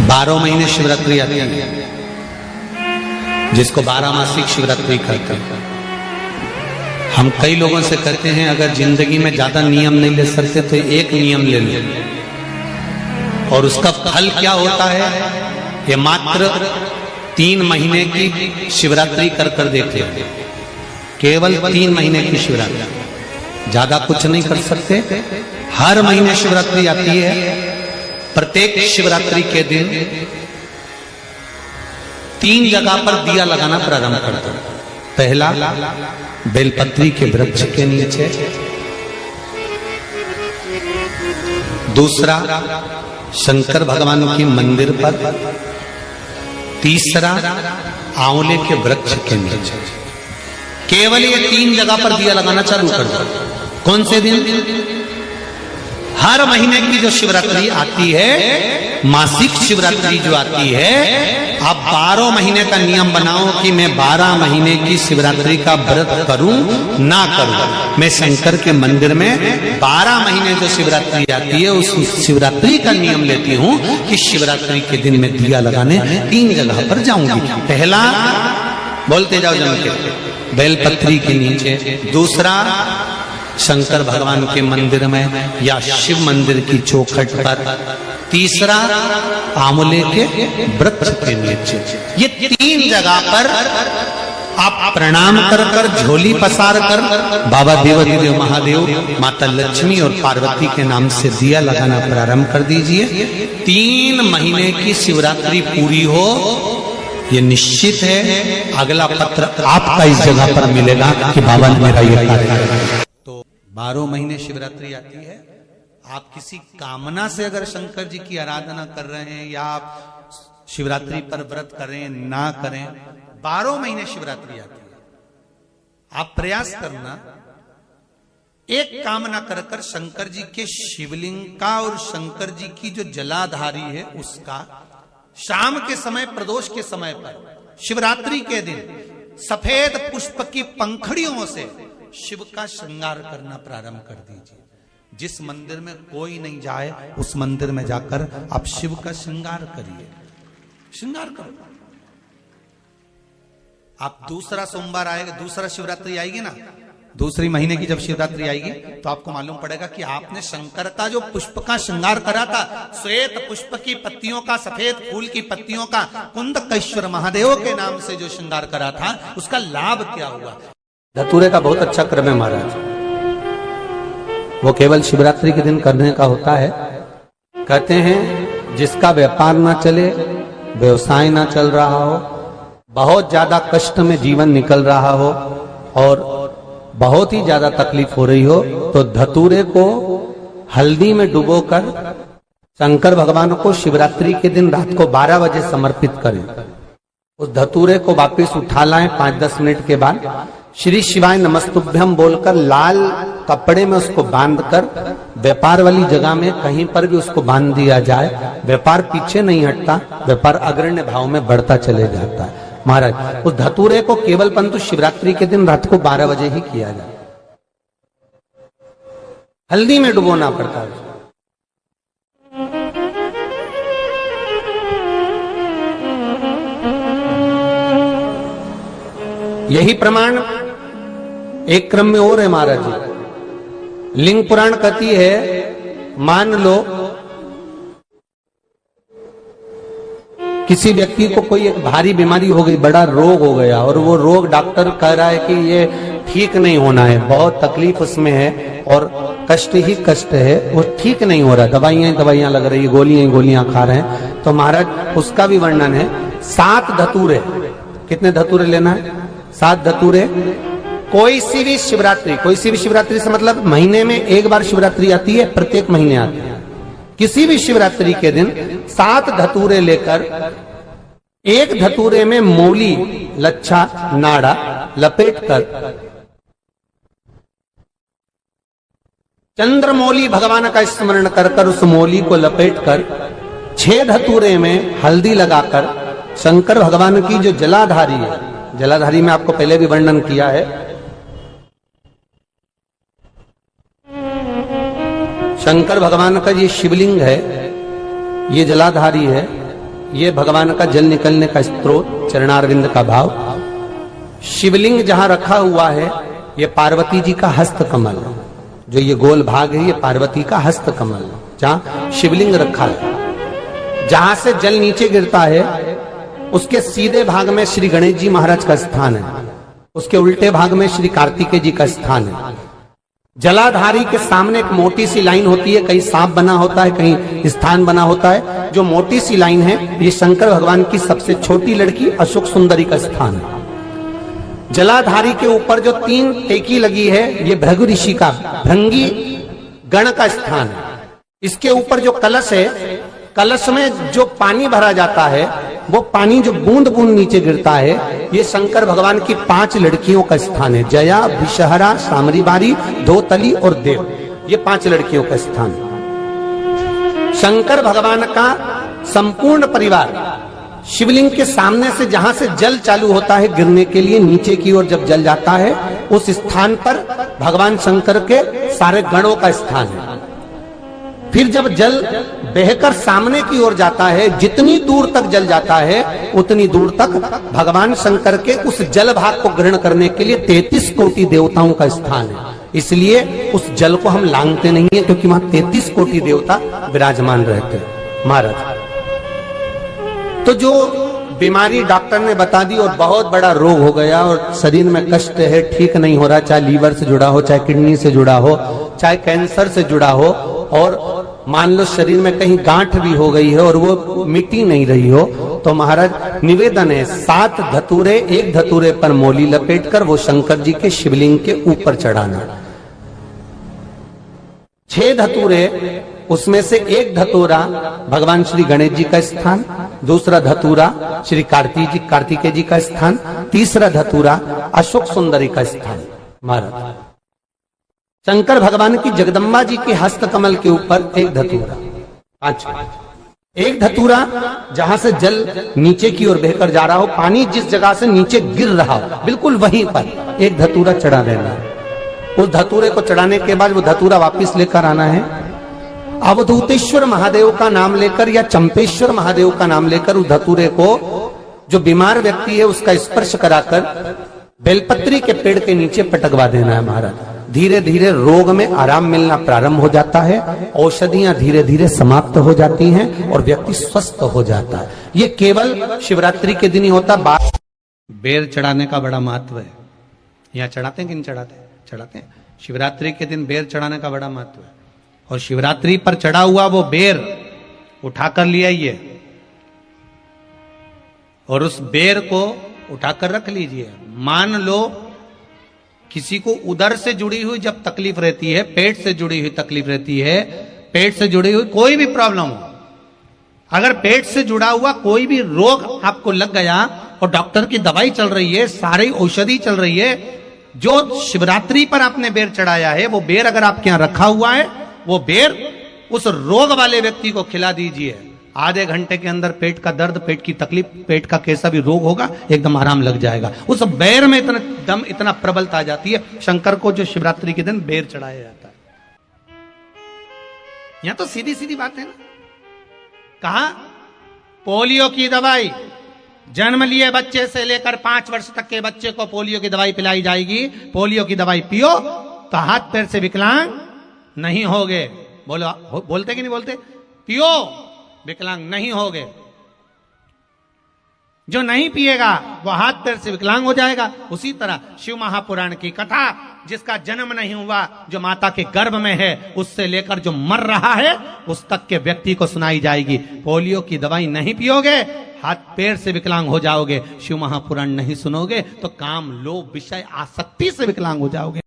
12 महीने शिवरात्रि आती है, जिसको 12 मासिक शिवरात्रि कहते हैं। हम कई लोगों से कहते हैं अगर जिंदगी में ज्यादा नियम नहीं ले सकते तो एक नियम ले लो, और उसका फल क्या होता है ये मात्र 3 महीने की शिवरात्रि कर कर देखते हैं। केवल 3 महीने की शिवरात्रि, ज्यादा कुछ नहीं कर सकते। हर महीने शिवरात्रि आती है। प्रत्येक शिवरात्रि के दिन 3 जगह पर दिया लगाना प्रारंभ कर दो। पहला, बेलपत्री के वृक्ष के नीचे। दूसरा, शंकर भगवान के मंदिर पर। तीसरा, आंवले के वृक्ष के नीचे। केवल ये 3 जगह पर दिया लगाना चालू कर दो। कौन से दिन? हर महीने की जो शिवरात्रि आती है, मासिक शिवरात्रि जो आती है, आप 12 महीने का नियम बनाओ कि मैं 12 महीने की शिवरात्रि का व्रत करूं ना करूं। मैं शंकर के मंदिर में 12 महीने जो शिवरात्रि आती है उस शिवरात्रि का नियम लेती हूं कि शिवरात्रि के दिन मैं दिया लगाने 3 जगह पर जाऊंगी। पहला, बोलते जाओ जम के, बेलपत्री के नीचे। दूसरा, शंकर भगवान के मंदिर में या शिव मंदिर की चौखट पर। तीसरा, आंवले के वृक्ष के नीचे। ये 3 जगह पर आप प्रणाम कर कर, झोली पसार कर बाबा देवाधिदेव महादेव, माता लक्ष्मी और पार्वती के नाम से दिया लगाना प्रारंभ कर दीजिए। 3 महीने की शिवरात्रि पूरी हो, ये निश्चित है अगला पत्र आपका इस जगह पर मिलेगा कि बाबा ने मेरा ये कार्य किया। तो 12 महीने शिवरात्रि आती है। आप किसी कामना से अगर शंकर जी की आराधना कर रहे हैं या आप शिवरात्रि पर व्रत करें ना करें, 12 महीने शिवरात्रि आती है। आप प्रयास करना, एक कामना कर कर शंकर जी के शिवलिंग का और शंकर जी की जो जलाधारी है उसका शाम के समय, प्रदोष के समय पर, शिवरात्रि के दिन सफेद पुष्प की पंखड़ियों से शिव का श्रृंगार करना प्रारंभ कर दीजिए। जिस मंदिर में कोई नहीं जाए उस मंदिर में जाकर आप शिव का श्रृंगार करिए, श्रृंगार करो। आप दूसरा सोमवार आएगा, दूसरा शिवरात्रि आएगी ना, दूसरी महीने की जब शिवरात्रि आएगी तो आपको मालूम पड़ेगा कि आपने शंकर का जो पुष्प का श्रृंगार करा था, श्वेत पुष्प की पत्तियों का, सफेद फूल की पत्तियों का, कुंदकेश्वर महादेव के नाम से जो श्रृंगार करा था, उसका लाभ क्या हुआ। धतूरे का बहुत अच्छा क्रम है महाराज, वो केवल शिवरात्रि के दिन करने का होता है। कहते हैं जिसका व्यापार ना चले, व्यवसाय ना चल रहा हो, बहुत ज्यादा कष्ट में जीवन निकल रहा हो और बहुत ही ज्यादा तकलीफ हो रही हो, तो धतूरे को हल्दी में डुबोकर शंकर भगवान को शिवरात्रि के दिन रात को 12 बजे समर्पित करें। उस धतूरे को वापस उठा लाएं 5-10 मिनट के बाद, श्री शिवाय नमस्तुभ्यम बोलकर लाल कपड़े में उसको बांधकर व्यापार वाली जगह में कहीं पर भी उसको बांध दिया जाए। व्यापार पीछे नहीं हटता, व्यापार अग्रण्य भाव में बढ़ता चले जाता है। महाराज, उस धतूरे को केवल परंतु शिवरात्रि के दिन रात को 12 बजे ही किया जाए, हल्दी में डुबोना पड़ता है। यही प्रमाण एक क्रम में और है महाराज जी। लिंग पुराण कहती है, मान लो किसी व्यक्ति को कोई एक भारी बीमारी हो गई, बड़ा रोग हो गया, और वो रोग डॉक्टर कह रहा है कि ये ठीक नहीं होना है, बहुत तकलीफ उसमें है और कष्ट ही कष्ट है, वो ठीक नहीं हो रहा, दवाइयां लग रही, गोलियां खा रहे हैं। तो महाराज उसका भी वर्णन है। 7 धतूरे, कितने धतूरे लेना है? 7 धतूरे। कोई सी भी शिवरात्रि से मतलब महीने में एक बार शिवरात्रि आती है, प्रत्येक महीने आती है। किसी भी शिवरात्रि के दिन 7 धतूरे लेकर, एक धतूरे में मूली, लच्छा, नाड़ा लपेटकर चंद्रमौली भगवान का स्मरण कर कर उस मौली को लपेटकर 6 धतूरे में हल्दी लगाकर शंकर भगवान की जो जलाधारी है, जलाधारी में आपको पहले भी वर्णन किया है, शंकर भगवान का ये शिवलिंग है, ये जलाधारी है, ये भगवान का जल निकलने का स्रोत, चरणारविंद का भाव। शिवलिंग जहां रखा हुआ है ये पार्वती जी का हस्त कमल, जो ये गोल भाग है ये पार्वती का हस्त कमल, जहां शिवलिंग रखा है। जहां से जल नीचे गिरता है उसके सीधे भाग में श्री गणेश जी महाराज का स्थान है, उसके उल्टे भाग में श्री कार्तिकेय जी का स्थान है। जलाधारी के सामने एक मोटी सी लाइन होती है, कहीं सांप बना होता है, कहीं स्थान बना होता है। जो मोटी सी लाइन है ये शंकर भगवान की सबसे छोटी लड़की अशोक सुंदरी का स्थान है। जलाधारी के ऊपर जो 3 टेकी लगी है ये भृगु ऋषि का, भृंगी गण का स्थान है। इसके ऊपर जो कलश है, कलश में जो पानी भरा जाता है वो पानी जो बूंद बूंद नीचे गिरता है ये शंकर भगवान की 5 लड़कियों का स्थान है। जया, विषहरा, सामरीबारी, धोतली और देव, ये 5 लड़कियों का स्थान है। शंकर भगवान का संपूर्ण परिवार शिवलिंग के सामने से, जहां से जल चालू होता है गिरने के लिए नीचे की ओर जब जल जाता है, उस स्थान पर भगवान शंकर के सारे गणों का स्थान है। फिर जब जल बहकर सामने की ओर जाता है, जितनी दूर तक जल जाता है उतनी दूर तक भगवान शंकर के उस जल भाग को ग्रहण करने के लिए 33 कोटि देवताओं का स्थान है। इसलिए उस जल को हम लांघते नहीं है, क्योंकि वहां 33 कोटि देवता विराजमान रहते हैं महाराज। तो जो बीमारी डॉक्टर ने बता दी और बहुत बड़ा रोग हो गया और शरीर में कष्ट है, ठीक नहीं हो रहा, चाहे लीवर से जुड़ा हो, चाहे किडनी से जुड़ा हो, चाहे कैंसर से जुड़ा हो, और मान लो शरीर में कहीं गांठ भी हो गई है और वो मिटी नहीं रही हो, तो महाराज निवेदन है 7 धतूरे, एक धतूरे पर मोली लपेटकर वो शंकर जी के शिवलिंग के ऊपर चढ़ाना। 6 धतूरे, उसमें से एक धतूरा भगवान श्री गणेश जी का स्थान, दूसरा धतूरा श्री कार्तिकेय जी का स्थान, तीसरा धतूरा अशोक सुंदरी का स्थान। महाराज शंकर भगवान की जगदम्बा जी के हस्त कमल के ऊपर एक धतूरा। अच्छा, एक धतूरा जहां से जल नीचे की ओर बहकर जा रहा हो, पानी जिस जगह से नीचे गिर रहा हो बिल्कुल वहीं पर एक धतूरा चढ़ा देना है। उस धतूरे को चढ़ाने के बाद वो धतूरा वापस लेकर आना है। अवधूतेश्वर महादेव का नाम लेकर या चंपेश्वर महादेव का नाम लेकर उस धतूरे को, जो बीमार व्यक्ति है उसका स्पर्श कराकर बेलपत्री के पेड़ के नीचे पटकवा देना है महाराज। धीरे धीरे रोग में आराम मिलना प्रारंभ हो जाता है, औषधियां धीरे धीरे समाप्त हो जाती हैं और व्यक्ति स्वस्थ हो जाता है। ये केवल शिवरात्रि के दिन ही होता। बेर चढ़ाने का बड़ा महत्व है। यहाँ चढ़ाते हैं कि नहीं चढ़ाते? चढ़ाते हैं। शिवरात्रि के दिन बेर चढ़ाने का बड़ा महत्व है। और शिवरात्रि पर चढ़ा हुआ वो बेर उठाकर ले आइए और उस बेर को उठाकर रख लीजिए। मान लो किसी को उदर से जुड़ी हुई जब तकलीफ रहती है, पेट से जुड़ी हुई तकलीफ रहती है, पेट से जुड़ी हुई कोई भी प्रॉब्लम हो, अगर पेट से जुड़ा हुआ कोई भी रोग आपको लग गया और डॉक्टर की दवाई चल रही है, सारी औषधि चल रही है, जो शिवरात्रि पर आपने बेर चढ़ाया है वो बेर अगर आपके यहां रखा हुआ है, वो बेर उस रोग वाले व्यक्ति को खिला दीजिए। आधे घंटे के अंदर पेट का दर्द, पेट की तकलीफ, पेट का कैसा भी रोग होगा एकदम आराम लग जाएगा। उस बेर में इतना दम, इतना प्रबलता आ जाती है। शंकर को जो शिवरात्रि के दिन बेर चढ़ाया जाता है। यहां तो सीधी सीधी बात है ना। कहा पोलियो की दवाई, जन्म लिए बच्चे से लेकर 5 वर्ष तक के बच्चे को पोलियो की दवाई पिलाई जाएगी। पोलियो की दवाई पियो तो हाथ पैर से विकलांग नहीं होगे। बोलो, बोलते कि नहीं बोलते? पियो विकलांग नहीं होगे। जो नहीं पिएगा वो हाथ पैर से विकलांग हो जाएगा। उसी तरह शिव महापुराण की कथा, जिसका जन्म नहीं हुआ, जो माता के गर्भ में है, उससे लेकर जो मर रहा है उस तक के व्यक्ति को सुनाई जाएगी। पोलियो की दवाई नहीं पियोगे, हाथ पैर से विकलांग हो जाओगे। शिव महापुराण नहीं सुनोगे तो काम, लोभ, विषय, आसक्ति से विकलांग हो जाओगे।